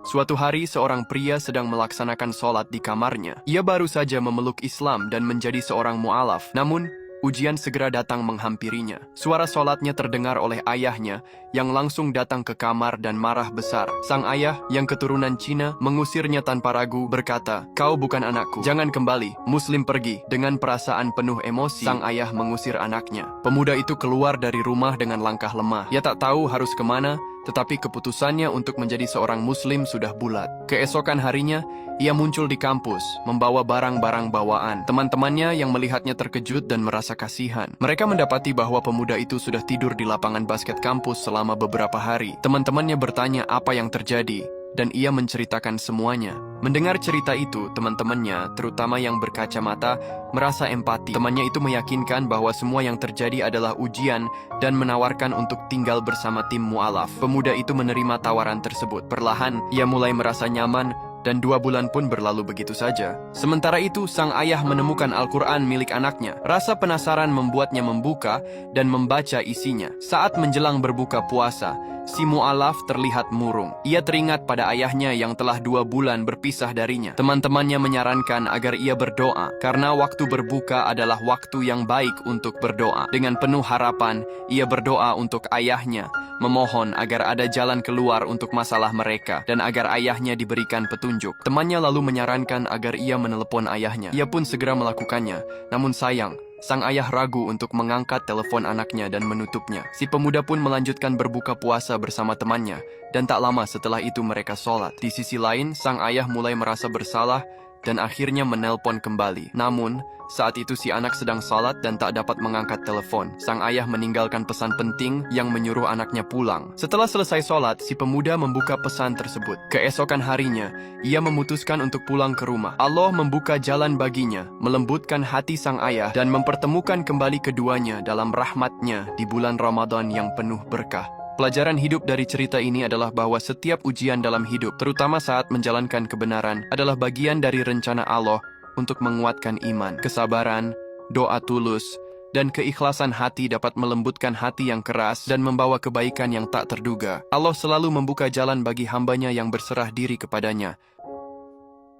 Suatu hari, seorang pria sedang melaksanakan sholat di kamarnya. Ia baru saja memeluk Islam dan menjadi seorang mu'alaf. Namun, ujian segera datang menghampirinya. Suara sholatnya terdengar oleh ayahnya yang langsung datang ke kamar dan marah besar. Sang ayah yang keturunan Cina mengusirnya tanpa ragu, berkata, "Kau bukan anakku, jangan kembali, Muslim pergi." Dengan perasaan penuh emosi, sang ayah mengusir anaknya. Pemuda itu keluar dari rumah dengan langkah lemah. Ia tak tahu harus kemana, tetapi keputusannya untuk menjadi seorang Muslim sudah bulat. Keesokan harinya, ia muncul di kampus, membawa barang-barang bawaan. Teman-temannya yang melihatnya terkejut dan merasa kasihan. Mereka mendapati bahwa pemuda itu sudah tidur di lapangan basket kampus selama beberapa hari. Teman-temannya bertanya apa yang terjadi, dan ia menceritakan semuanya. Mendengar cerita itu, teman-temannya, terutama yang berkacamata, merasa empati. Temannya itu meyakinkan bahwa semua yang terjadi adalah ujian dan menawarkan untuk tinggal bersama tim mu'alaf. Pemuda itu menerima tawaran tersebut. Perlahan, ia mulai merasa nyaman dan 2 bulan pun berlalu begitu saja. Sementara itu, sang ayah menemukan Al-Quran milik anaknya. Rasa penasaran membuatnya membuka dan membaca isinya. Saat menjelang berbuka puasa, si mu'alaf terlihat murung. Ia teringat pada ayahnya yang telah 2 bulan berpisah darinya. Teman-temannya menyarankan agar ia berdoa, karena waktu berbuka adalah waktu yang baik untuk berdoa. Dengan penuh harapan, ia berdoa untuk ayahnya, memohon agar ada jalan keluar untuk masalah mereka, dan agar ayahnya diberikan petunjuk. Temannya lalu menyarankan agar ia menelepon ayahnya. Ia pun segera melakukannya, namun sayang, sang ayah ragu untuk mengangkat telepon anaknya dan menutupnya. Si pemuda pun melanjutkan berbuka puasa bersama temannya, dan tak lama setelah itu mereka sholat. Di sisi lain, sang ayah mulai merasa bersalah dan akhirnya menelpon kembali. Namun, saat itu si anak sedang sholat dan tak dapat mengangkat telepon. Sang ayah meninggalkan pesan penting yang menyuruh anaknya pulang. Setelah selesai sholat, si pemuda membuka pesan tersebut. Keesokan harinya, ia memutuskan untuk pulang ke rumah. Allah membuka jalan baginya, melembutkan hati sang ayah, dan mempertemukan kembali keduanya dalam rahmatnya di bulan Ramadan yang penuh berkah. Pelajaran hidup dari cerita ini adalah bahwa setiap ujian dalam hidup, terutama saat menjalankan kebenaran, adalah bagian dari rencana Allah untuk menguatkan iman. Kesabaran, doa tulus, dan keikhlasan hati dapat melembutkan hati yang keras dan membawa kebaikan yang tak terduga. Allah selalu membuka jalan bagi hambanya yang berserah diri kepadanya.